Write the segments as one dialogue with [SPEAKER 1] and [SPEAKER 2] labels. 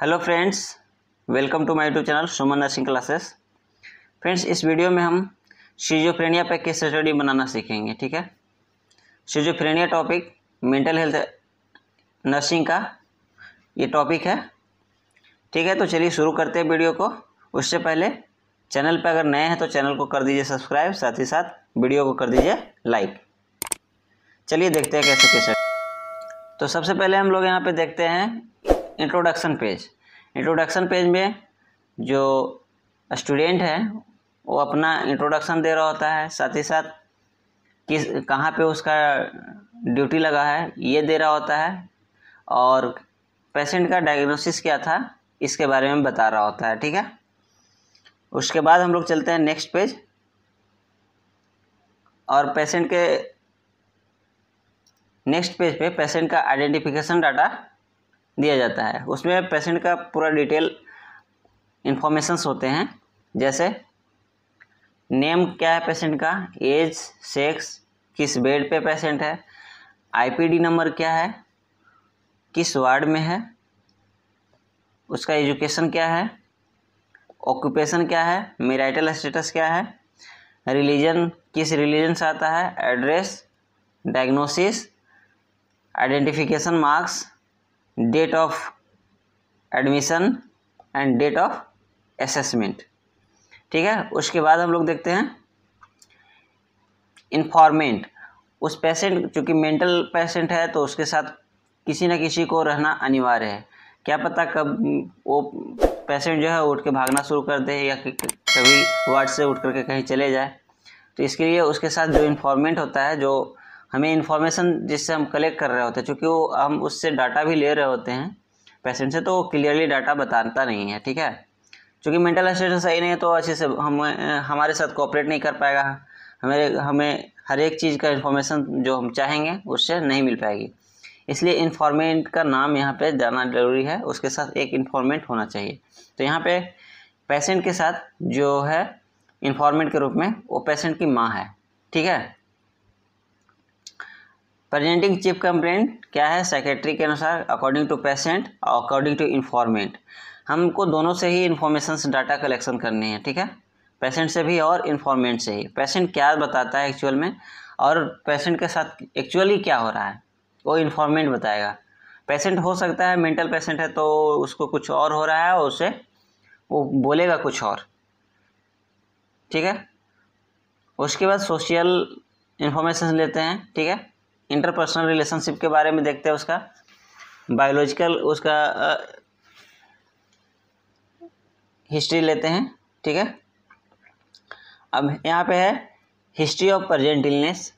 [SPEAKER 1] Hello friends, welcome to my YouTube channel Suman nursing classes. Friends, इस video में हम schizophrenia पे केस स्टडी बनाना सीखेंगे। ठीक है, schizophrenia topic mental health nursing का ये टॉपिक है। ठीक है, तो चलिए शुरू करते हैं वीडियो को। उससे पहले चैनल पे अगर नए हैं तो चैनल को कर दीजिए सब्सक्राइब, साथ ही साथ वीडियो को कर दीजिए लाइक। चलिए देखते हैं कैसे केस। तो सबसे पहले हम लोग यहाँ पे देखते हैं इंट्रोडक्शन पेज में जो स्टूडेंट है वो अपना इंट्रोडक्शन दे रहा होता है, साथ ही साथ कहाँ पे उसका ड्यूटी लगा है ये दे रहा होता है, और पेशेंट का डायग्नोसिस क्या था इसके बारे में बता रहा होता है। ठीक है, उसके बाद हम लोग चलते हैं नेक्स्ट पेज, और पेशेंट के नेक्स्ट पेज पे पेशेंट का आइडेंटिफिकेशन डाटा दिया जाता है। उसमें पेशेंट का पूरा डिटेल इंफॉर्मेशंस होते हैं, जैसे नेम क्या है पेशेंट का, एज, सेक्स, किस बेड पे पेशेंट है, आईपीडी नंबर क्या है, किस वार्ड में है, उसका एजुकेशन क्या है, ऑक्यूपेशन क्या है, मैरिटल स्टेटस क्या है, रिलीजन किस रिलीजन से आता है, address, diagnosis, identification marks, date of admission and date of assessment. ठीक है, उसके बाद हम लोग देखते हैं इन्फॉर्मेंट। उस पेशेंट, चूँकि मेंटल पेशेंट है तो उसके साथ किसी न किसी को रहना अनिवार्य है। क्या पता कब वो पेशेंट जो है उठ के भागना शुरू कर दे या कभी वार्ड से उठ करके कहीं चले जाए, तो इसके लिए उसके साथ जो इन्फॉर्मेंट होता है, जो हमें इन्फॉर्मेशन जिससे हम कलेक्ट कर रहे होते हैं, चूँकि वो हम उससे डाटा भी ले रहे होते हैं पेशेंट से, तो वो क्लियरली डाटा बताता नहीं है। ठीक है, क्योंकि मेंटल स्टेटस सही नहीं है तो अच्छे से हमारे साथ कोऑपरेट नहीं कर पाएगा, हमें हर एक चीज़ का इन्फॉर्मेशन जो हम चाहेंगे उससे नहीं मिल पाएगी। इसलिए इन्फॉर्मेंट का नाम यहाँ पे जाना जरूरी है, उसके साथ एक इन्फॉर्मेंट होना चाहिए। तो यहाँ पे पेशेंट के साथ जो है इन्फॉर्मेंट के रूप में वो पेशेंट की माँ है। ठीक है, प्रेजेंटिंग चीफ कंप्लेंट क्या है, सेक्रेटरी के अनुसार अकॉर्डिंग टू पेशेंट और अकॉर्डिंग टू इन्फॉर्मेंट। हमको दोनों से ही इन्फॉर्मेशन डाटा कलेक्शन करनी है। ठीक है, पेशेंट से भी और इन्फॉर्मेंट से ही। पेशेंट क्या बताता है एक्चुअल में और पेशेंट के साथ एक्चुअली क्या हो रहा है वो इन्फॉर्मेंट बताएगा। पेशेंट हो सकता है मेंटल पेशेंट है तो उसको कुछ और हो रहा है और उसे वो बोलेगा कुछ और। ठीक है, उसके बाद सोशल इन्फॉर्मेशन लेते हैं। ठीक है, इंटरपर्सनल रिलेशनशिप के बारे में देखते हैं, उसका बायोलॉजिकल उसका हिस्ट्री लेते हैं। ठीक है, अब यहाँ पे है हिस्ट्री ऑफ प्रेजेंट इलनेस,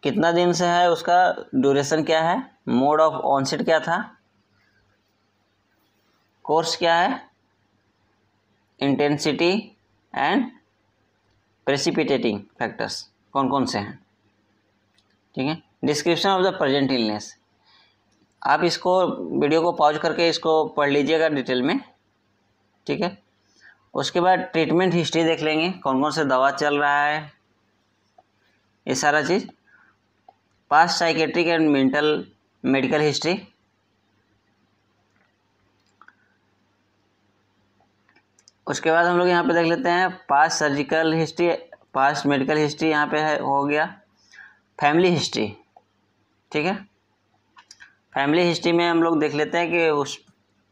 [SPEAKER 1] कितना दिन से है, उसका ड्यूरेशन क्या है, मोड ऑफ ऑनसेट क्या था, कोर्स क्या है, इंटेंसिटी एंड प्रेसिपिटेटिंग फैक्टर्स कौन कौन से हैं। ठीक है, description of the present illness, आप इसको वीडियो को पॉज करके इसको पढ़ लीजिएगा डिटेल में। ठीक है, उसके बाद ट्रीटमेंट हिस्ट्री देख लेंगे, कौन कौन से दवा चल रहा है, ये सारा चीज़। Past psychiatric and mental medical history, उसके बाद हम लोग यहाँ पे देख लेते हैं past surgical history, past medical history यहाँ पे है, हो गया फैमिली हिस्ट्री। ठीक है, फैमिली हिस्ट्री में हम लोग देख लेते हैं कि उस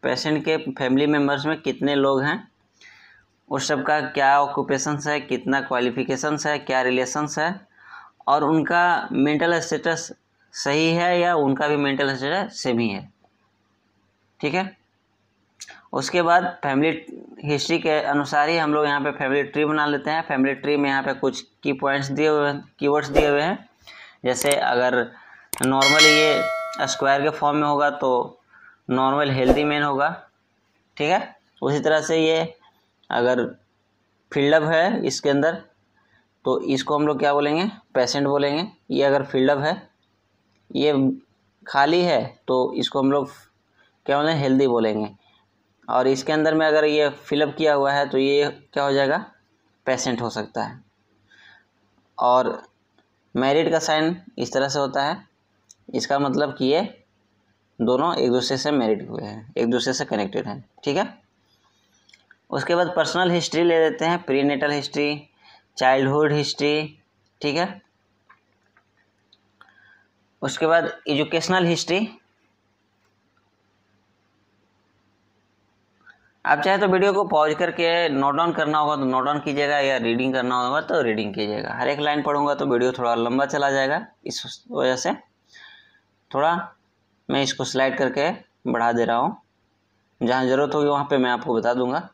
[SPEAKER 1] पेशेंट के फैमिली मेम्बर्स में कितने लोग हैं, उस सब का क्या ऑक्यूपेशंस है, कितना क्वालिफिकेशंस है, क्या रिलेशंस है, और उनका मेंटल स्टेटस सही है या उनका भी मेंटल स्टेटस सेम ही है। ठीक है, उसके बाद फैमिली हिस्ट्री के अनुसार ही हम लोग यहाँ पे फैमिली ट्री बना लेते हैं। फैमिली ट्री में यहाँ पे कुछ की पॉइंट्स दिए हुए हैं, कीवर्ड्स दिए हुए हैं, जैसे अगर नॉर्मली ये स्क्वायर के फॉर्म में होगा तो नॉर्मल हेल्दी मैन होगा। ठीक है, उसी तरह से ये अगर फील्डअप है इसके अंदर तो इसको हम लोग क्या बोलेंगे, पेशेंट बोलेंगे। ये अगर फील्डअप है, ये खाली है तो इसको हम लोग क्या बोलेंगे, हेल्दी बोलेंगे। और इसके अंदर में अगर ये फिलअप किया हुआ है तो ये क्या हो जाएगा, पेशेंट हो सकता है। और मैरिड का साइन इस तरह से होता है, इसका मतलब कि ये दोनों एक दूसरे से मैरिड हुए हैं, एक दूसरे से कनेक्टेड हैं, ठीक है। उसके बाद पर्सनल हिस्ट्री ले लेते हैं, प्रीनेटल हिस्ट्री, चाइल्डहुड हिस्ट्री, ठीक है। उसके बाद एजुकेशनल हिस्ट्री। आप चाहे तो वीडियो को पॉज करके नोट डाउन करना होगा तो नोट डाउन कीजिएगा, या रीडिंग करना होगा तो रीडिंग कीजिएगा। हर एक लाइन पढ़ूंगा तो वीडियो थोड़ा लंबा चला जाएगा, इस वजह से थोड़ा मैं इसको स्लाइड करके बढ़ा दे रहा हूँ। जहाँ ज़रूरत होगी वहाँ पे मैं आपको बता दूंगा।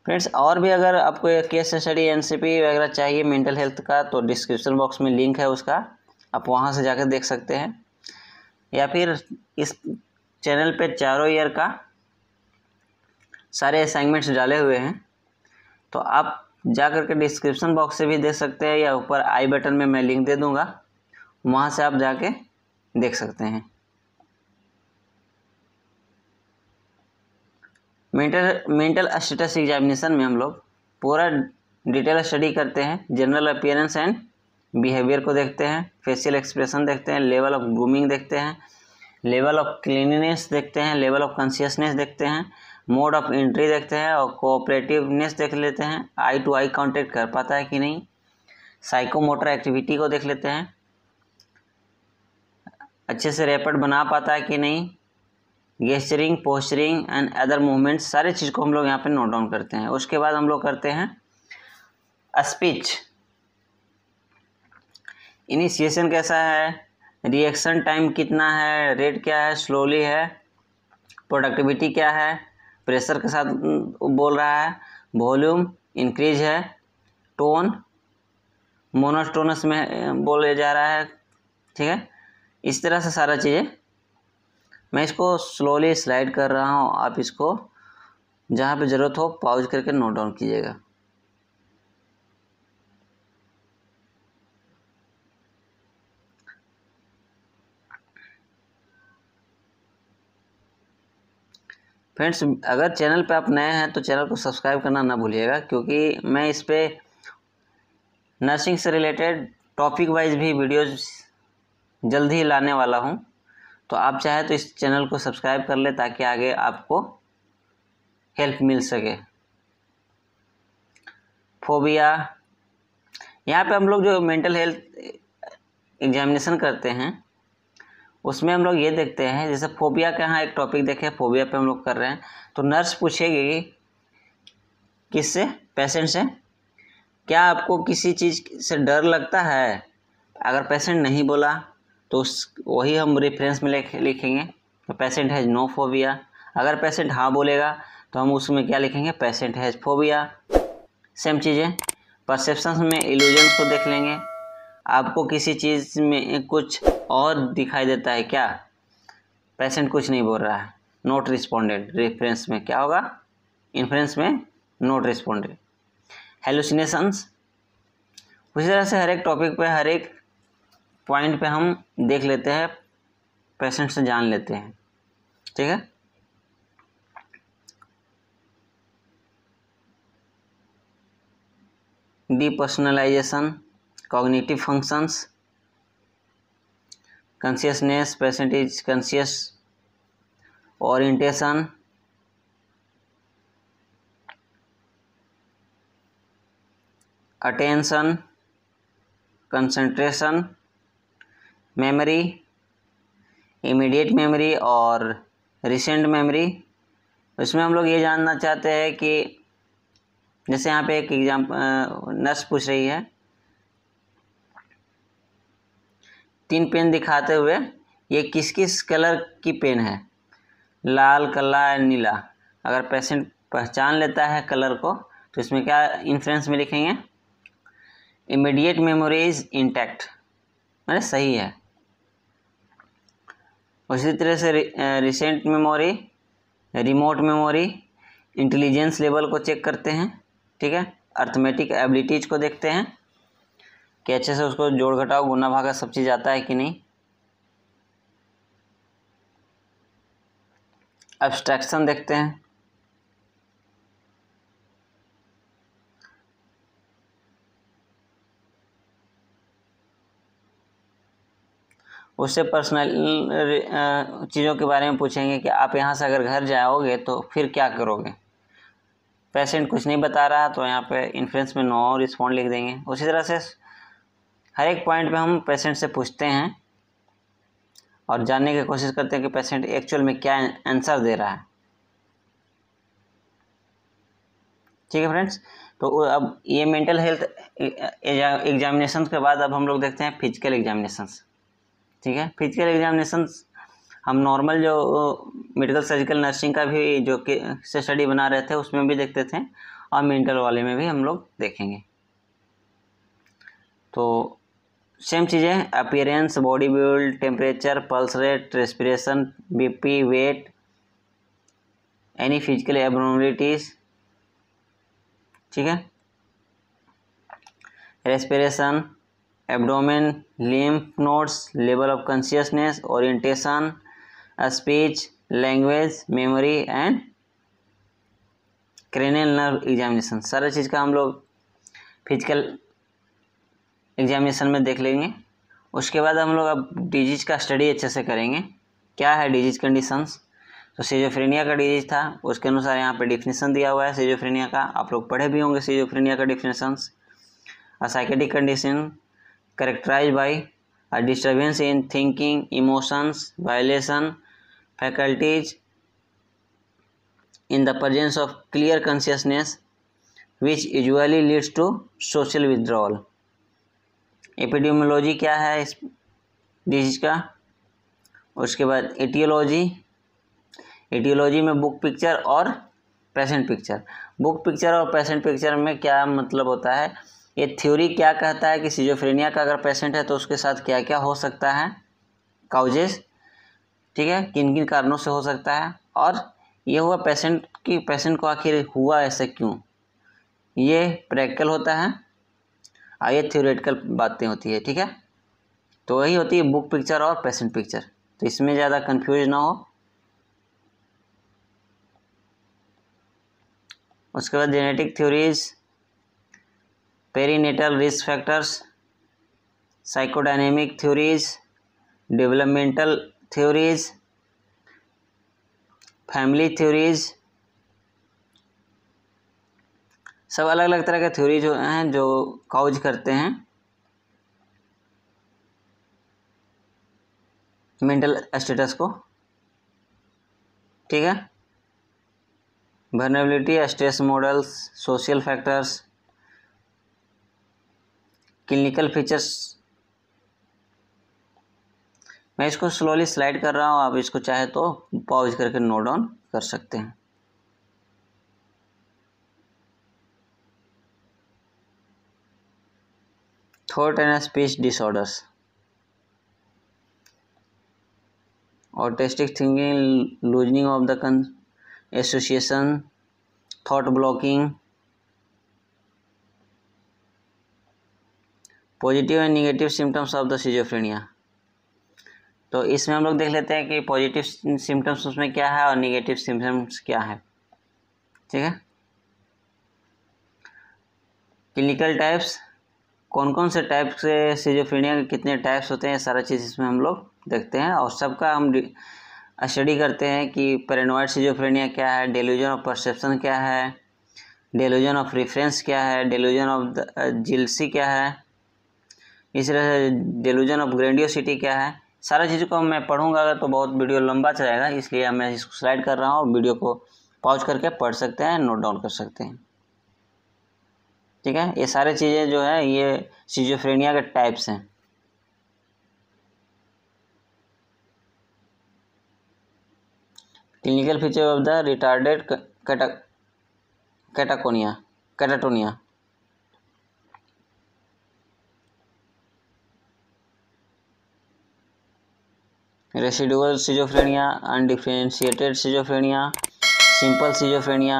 [SPEAKER 1] फ्रेंड्स, और भी अगर आपको केस स्टडी एनसीपी वगैरह चाहिए मेंटल हेल्थ का तो डिस्क्रिप्शन बॉक्स में लिंक है उसका, आप वहाँ से जाकर देख सकते हैं। या फिर इस चैनल पे चारों ईयर का सारे असाइनमेंट्स डाले हुए हैं, तो आप जा करके डिस्क्रिप्शन बॉक्स से भी देख सकते हैं, या ऊपर आई बटन में मैं लिंक दे दूंगा, वहाँ से आप जाके देख सकते हैं। मेंटल स्टेटस एग्जामिनेशन में हम लोग पूरा डिटेल स्टडी करते हैं। जनरल अपीयरेंस एंड बिहेवियर को देखते हैं, फेशियल एक्सप्रेशन देखते हैं, लेवल ऑफ ग्रूमिंग देखते हैं, लेवल ऑफ क्लीनिनेस देखते हैं, लेवल ऑफ कॉन्शियसनेस देखते हैं, मोड ऑफ एंट्री देखते हैं, और कोऑपरेटिवनेस देख लेते हैं, आई टू आई कांटेक्ट कर पाता है कि नहीं, साइकोमोटर एक्टिविटी को देख लेते हैं, अच्छे से रैपिड बना पाता है कि नहीं, गेस्चरिंग, पोस्चरिंग एंड अदर मूवमेंट्स, सारे चीज़ को हम लोग यहाँ पे नोट डाउन करते हैं। उसके बाद हम लोग करते हैं स्पीच। इनिशिएशन कैसा है, रिएक्शन टाइम कितना है, रेट क्या है, स्लोली है, प्रोडक्टिविटी क्या है, प्रेशर के साथ बोल रहा है, वॉल्यूम इंक्रीज है, टोन मोनोटोनस में बोले जा रहा है, ठीक है। इस तरह से सारा चीज़ें मैं इसको स्लोली स्लाइड कर रहा हूँ, आप इसको जहाँ पे ज़रूरत हो पॉज करके नोट डाउन कीजिएगा। फ्रेंड्स, अगर चैनल पे आप नए हैं तो चैनल को सब्सक्राइब करना ना भूलिएगा, क्योंकि मैं इस पे नर्सिंग से रिलेटेड टॉपिक वाइज भी वीडियोस जल्द ही लाने वाला हूँ। तो आप चाहे तो इस चैनल को सब्सक्राइब कर ले ताकि आगे आपको हेल्प मिल सके। फोबिया, यहाँ पे हम लोग जो मेंटल हेल्थ एग्जामिनेशन करते हैं उसमें हम लोग ये देखते हैं, जैसे फोबिया का यहाँ एक टॉपिक देखे, फोबिया पे हम लोग कर रहे हैं, तो नर्स पूछेगी किससे, पेशेंट से, क्या आपको किसी चीज़ से डर लगता है। अगर पेशेंट नहीं बोला तो उस वही हम रेफरेंस में लिखेंगे तो पेशेंट हैज़ नो फोबिया। अगर पेशेंट हाँ बोलेगा तो हम उसमें क्या लिखेंगे, पेशेंट हैज़ फोबिया। सेम चीज़ें परसेप्शन में इल्यूजन्स को देख लेंगे, आपको किसी चीज़ में कुछ और दिखाई देता है क्या, पेशेंट कुछ नहीं बोल रहा है, नोट रिस्पॉन्डेड। रेफरेंस में क्या होगा, इन्फ्रेंस में नोट रिस्पॉन्डेड। हेलुसिनेशंस, उसी तरह से हर एक टॉपिक पे हर एक पॉइंट पे हम देख लेते हैं, पेशेंट से जान लेते हैं, ठीक है। Depersonalisation, cognitive functions, consciousness, patient is conscious, orientation, attention, concentration, memory, immediate memory और रिसेंट मेमोरी। इसमें हम लोग ये जानना चाहते हैं कि जैसे यहाँ पे एक नर्स पूछ रही है, 3 पेन दिखाते हुए ये किस किस कलर की पेन है, लाल, काला, नीला। अगर पेशेंट पहचान लेता है कलर को तो इसमें क्या इन्फ्रेंस में लिखेंगे, इमीडिएट मेमोरी इज इंटैक्ट, मतलब सही है। उसी तरह से recent memory, remote memory, intelligence level को चेक करते हैं, ठीक है। अर्थमेटिक एबिलिटीज को देखते हैं कि अच्छे से उसको जोड़ घटाव गुना भागा सब चीज़ आता है कि नहीं। एब्स्ट्रैक्शन देखते हैं, उससे पर्सनल चीज़ों के बारे में पूछेंगे कि आप यहाँ से अगर घर जाओगे तो फिर क्या करोगे। पेशेंट कुछ नहीं बता रहा तो यहाँ पे इन्फ्रेंस में नो रिस्पॉन्ड लिख देंगे। उसी तरह से हर एक पॉइंट पे हम पेशेंट से पूछते हैं और जानने की कोशिश करते हैं कि पेशेंट एक्चुअल में क्या आंसर दे रहा है। ठीक है फ्रेंड्स, तो अब ये मेंटल हेल्थ एग्जामिनेशन के बाद अब हम लोग देखते हैं फिजिकल एग्जामिनेशंस। ठीक है, फिजिकल एग्जामिनेशंस हम नॉर्मल जो मेडिकल सर्जिकल नर्सिंग का भी जो से स्टडी बना रहे थे उसमें भी देखते थे और मेंटल वाले में भी हम लोग देखेंगे। तो सेम चीज़ें, appearance, body build, temperature, pulse rate, respiration, BP, weight, any physical abnormalities. ठीक है, respiration, abdomen, lymph nodes, level of consciousness, orientation, speech, language, memory and cranial nerve examination. सारा चीज़ का हम लोग फिजिकल एग्जामिनेशन में देख लेंगे। उसके बाद हम लोग अब डिजीज का स्टडी अच्छे से करेंगे। क्या है डिजीज कंडीशंस? तो सिजोफ्रेनिया का डिजीज था, उसके अनुसार यहाँ पे डिफिनेशन दिया हुआ है सिजोफ्रेनिया का। आप लोग पढ़े भी होंगे सिजोफ्रेनिया का definitions. A psychotic condition characterised by a disturbance in thinking, emotions, violation, faculties in the presence of clear consciousness which usually leads to social withdrawal। Epidemiology क्या है इस डिजीज का? उसके बाद एटियोलॉजी, एटियोलॉजी में बुक पिक्चर और patient picture. Book picture और patient picture में क्या मतलब होता है, ये थ्योरी क्या कहता है कि सिजोफ्रेनिया का अगर पेशेंट है तो उसके साथ क्या क्या हो सकता है, काउजेस, ठीक है, किन किन कारणों से हो सकता है, और ये हुआ पेशेंट को आखिर हुआ ऐसा क्यों, ये प्रैक्टिकल होता है और ये थ्योरेटिकल बातें होती है। ठीक है, तो वही होती है बुक पिक्चर और पेशेंट पिक्चर, तो इसमें ज़्यादा कंफ्यूज ना हो। उसके बाद genetic theories, perinatal risk factors, psychodynamic theories, developmental theories, family theories, सब अलग अलग तरह के थ्योरी जो हैं जो काउज करते हैं मेंटल स्टेटस को। ठीक है, vulnerability, stress models, social factors, clinical features. मैं इसको स्लोली स्लाइड कर रहा हूँ, आप इसको चाहे तो पॉज करके नोट डाउन कर सकते हैं। Thought and speech disorders, autistic thinking, loosening of the association, thought blocking, positive and negative symptoms of the schizophrenia. तो इसमें हम लोग देख लेते हैं कि पॉजिटिव सिम्टम्स उसमें क्या है और नेगेटिव सिम्टम्स क्या है। ठीक है, क्लिनिकल टाइप्स, कौन कौन से टाइप से सिजोफ्रेनिया के कितने टाइप्स होते हैं, सारा चीज़ इसमें हम लोग देखते हैं और सबका हम स्टडी करते हैं कि पैरानॉइड सिजोफ्रेनिया क्या है, डेल्यूजन ऑफ परसेप्शन क्या है, डेल्यूजन ऑफ रेफरेंस क्या है, डेल्यूजन ऑफ जिल्सी क्या है, इस तरह से डेल्यूजन ऑफ ग्रेंडियोसिटी क्या है। सारा चीज़ों को मैं पढ़ूंगा अगर तो बहुत वीडियो लंबा चलेगा, इसलिए मैं इसको स्लाइड कर रहा हूँ। वीडियो को पॉज करके पढ़ सकते हैं, नोट डाउन कर सकते हैं। ठीक है, ये सारी चीज़ें जो है ये सिजोफ्रेनिया के टाइप्स हैं। Clinical feature of the retarded catatonia. Residual schizophrenia, undifferentiated schizophrenia, simple schizophrenia,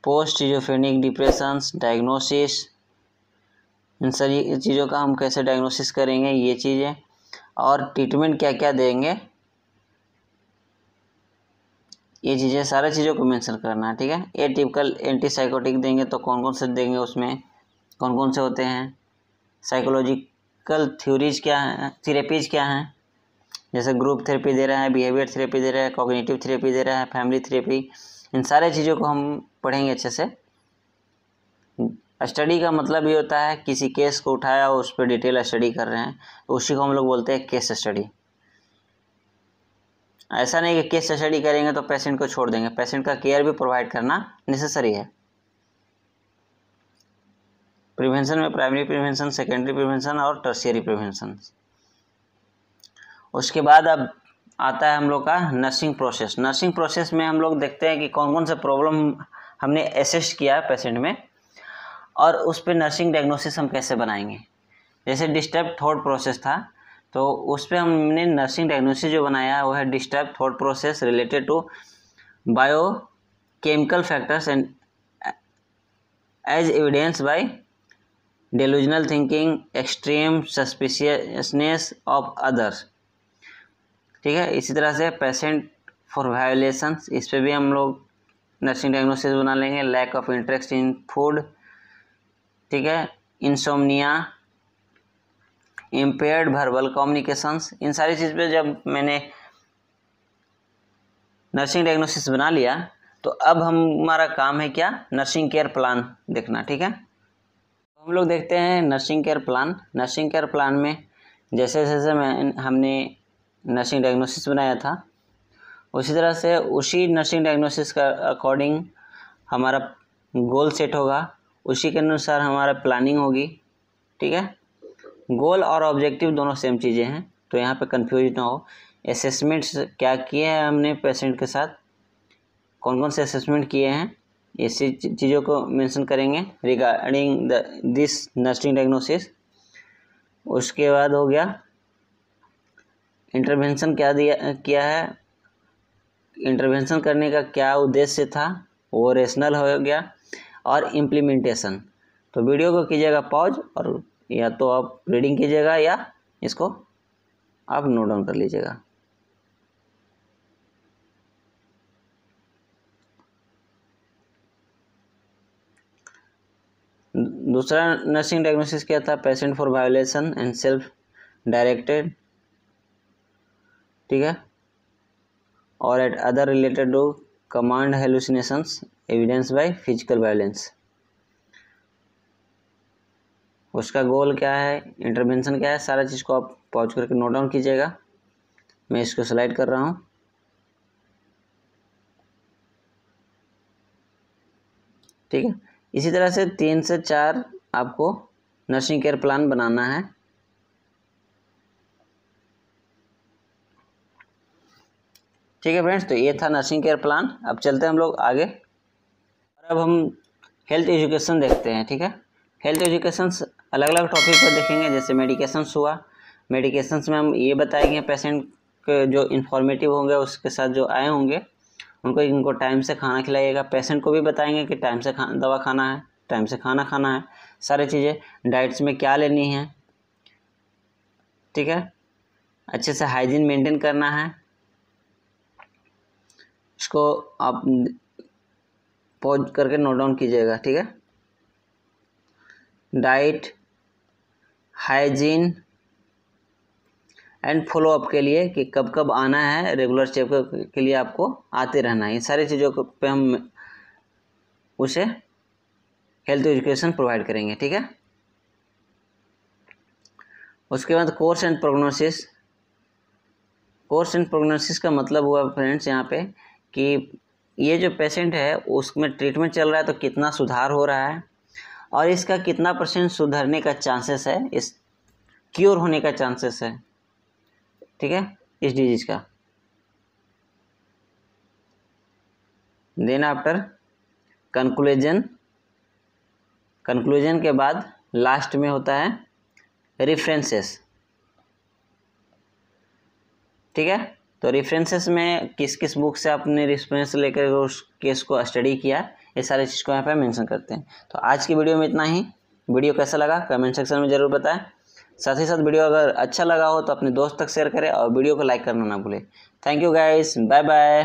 [SPEAKER 1] post schizophrenic depressions, diagnosis, इन सारी चीज़ों का हम कैसे डायग्नोसिस करेंगे, ये चीज़ें, और ट्रीटमेंट क्या क्या देंगे, ये चीज़ें सारी चीज़ों को मेंशन करना है। ठीक है, ए टिपिकल एंटीसाइकोटिक देंगे तो कौन कौन से देंगे, उसमें कौन कौन से होते हैं, साइकोलॉजिकल थ्योरीज क्या हैं, थेरेपीज क्या हैं, जैसे ग्रुप थेरेपी दे रहा है, बिहेवियर थेरेपी दे रहा है, कॉग्निटिव थेरेपी दे रहा है, फैमिली थेरेपी, इन सारे चीज़ों को हम पढ़ेंगे अच्छे से। स्टडी का मतलब ये होता है किसी केस को उठाया और उस पर डिटेल स्टडी कर रहे हैं, तो उसी को हम लोग बोलते हैं केस स्टडी। ऐसा नहीं कि केस स्टडी करेंगे तो पेशेंट को छोड़ देंगे, पेशेंट का केयर भी प्रोवाइड करना नेसेसरी है। प्रिवेंशन में प्राइमरी प्रिवेंशन, सेकेंडरी प्रिवेंशन और टर्शियरी प्रिवेंशन। उसके बाद अब आता है हम लोग का नर्सिंग प्रोसेस। नर्सिंग प्रोसेस में हम लोग देखते हैं कि कौन कौन से प्रॉब्लम हमने असेस किया है पेशेंट में, और उस पर नर्सिंग डायग्नोसिस हम कैसे बनाएंगे। जैसे डिस्टर्ब थॉट प्रोसेस था, तो उस पर हमने नर्सिंग डायग्नोसिस जो बनाया वो है disturb thought process related to biochemical factors and as evidence by delusional thinking, extreme suspiciousness of others. ठीक है, इसी तरह से पेशेंट फॉर वायोलेशंस, इस पे भी हम लोग नर्सिंग डायग्नोसिस बना लेंगे। Lack of interest in food, ठीक है, इंसोम्निया, इम्पेयर्ड वर्बल कम्युनिकेशंस, इन सारी चीज़ पे जब मैंने नर्सिंग डायग्नोसिस बना लिया तो अब हमारा काम है क्या, नर्सिंग केयर प्लान देखना। ठीक है, हम लोग देखते हैं nursing care plan. Nursing care plan में जैसे जैसे हमने नर्सिंग डायग्नोसिस बनाया था, उसी तरह से उसी नर्सिंग डायग्नोसिस का अकॉर्डिंग हमारा गोल सेट होगा, उसी के अनुसार हमारा प्लानिंग होगी। ठीक है, गोल और ऑब्जेक्टिव दोनों सेम चीज़ें हैं, तो यहाँ पे कंफ्यूज ना हो। असेसमेंट्स क्या किए हैं हमने पेशेंट के साथ, कौन कौन से असेसमेंट किए हैं, ऐसी चीज़ों को मेंशन करेंगे रिगार्डिंग दिस नर्सिंग डायग्नोसिस। उसके बाद हो गया इंटरवेंशन क्या किया है, इंटरवेंशन करने का क्या उद्देश्य था, वो रेशनल हो गया। और इम्प्लीमेंटेशन, तो वीडियो को कीजिएगा पॉज, और या तो आप रीडिंग कीजिएगा या इसको आप नोट डाउन कर लीजिएगा। दूसरा नर्सिंग डायग्नोसिस क्या था, patient for violation and self directed, ठीक है, और at other related to command hallucinations evidence by physical violence. उसका गोल क्या है, इंटरवेंशन क्या है, सारा चीज़ को आप पॉज करके नोट डाउन कीजिएगा। मैं इसको स्लाइड कर रहा हूँ। ठीक है, इसी तरह से 3 से 4 आपको नर्सिंग केयर प्लान बनाना है। ठीक है फ्रेंड्स, तो ये था नर्सिंग केयर प्लान। अब चलते हैं हम लोग आगे, और अब हम हेल्थ एजुकेशन देखते हैं। ठीक है, हेल्थ एजुकेशन अलग अलग टॉपिक पर देखेंगे। जैसे मेडिकेशंस हुआ, मेडिकेशंस में हम ये बताएंगे पेशेंट के जो इन्फॉर्मेटिव होंगे, उसके साथ जो आए होंगे इनको टाइम से खाना खिलाइएगा। पेशेंट को भी बताएंगे कि टाइम से दवा खाना है, टाइम से खाना खाना है, सारी चीज़ें डाइट्स में क्या लेनी है। ठीक है, अच्छे से हाइजीन मेंटेन करना है। इसको आप पॉज करके नोट डाउन कीजिएगा। ठीक है, डाइट, हाइजीन एंड फॉलोअप के लिए कि कब कब आना है, रेगुलर चेकअप के लिए आपको आते रहना है। इन सारी चीज़ों पे हम उसे हेल्थ एजुकेशन प्रोवाइड करेंगे। ठीक है, उसके बाद course and prognosis. Course and prognosis का मतलब हुआ फ्रेंड्स यहाँ पे कि ये जो पेशेंट है उसमें ट्रीटमेंट चल रहा है तो कितना सुधार हो रहा है, और इसका कितना % सुधरने का चांसेस है, इस क्योर होने का चांसेस है। ठीक है, इस डिजीज का। देन आफ्टर कंक्लूजन, कंक्लूजन के बाद लास्ट में होता है रेफरेंसेस। ठीक है, तो रेफरेंसेस में किस किस बुक से आपने रेफरेंस लेकर उस केस को स्टडी किया, ये सारी चीज़ को यहाँ पे मेंशन करते हैं। तो आज की वीडियो में इतना ही। वीडियो कैसा लगा कमेंट सेक्शन में ज़रूर बताएं। साथ ही साथ वीडियो अगर अच्छा लगा हो तो अपने दोस्त तक शेयर करें और वीडियो को लाइक करना ना भूलें। Thank you guys, bye bye.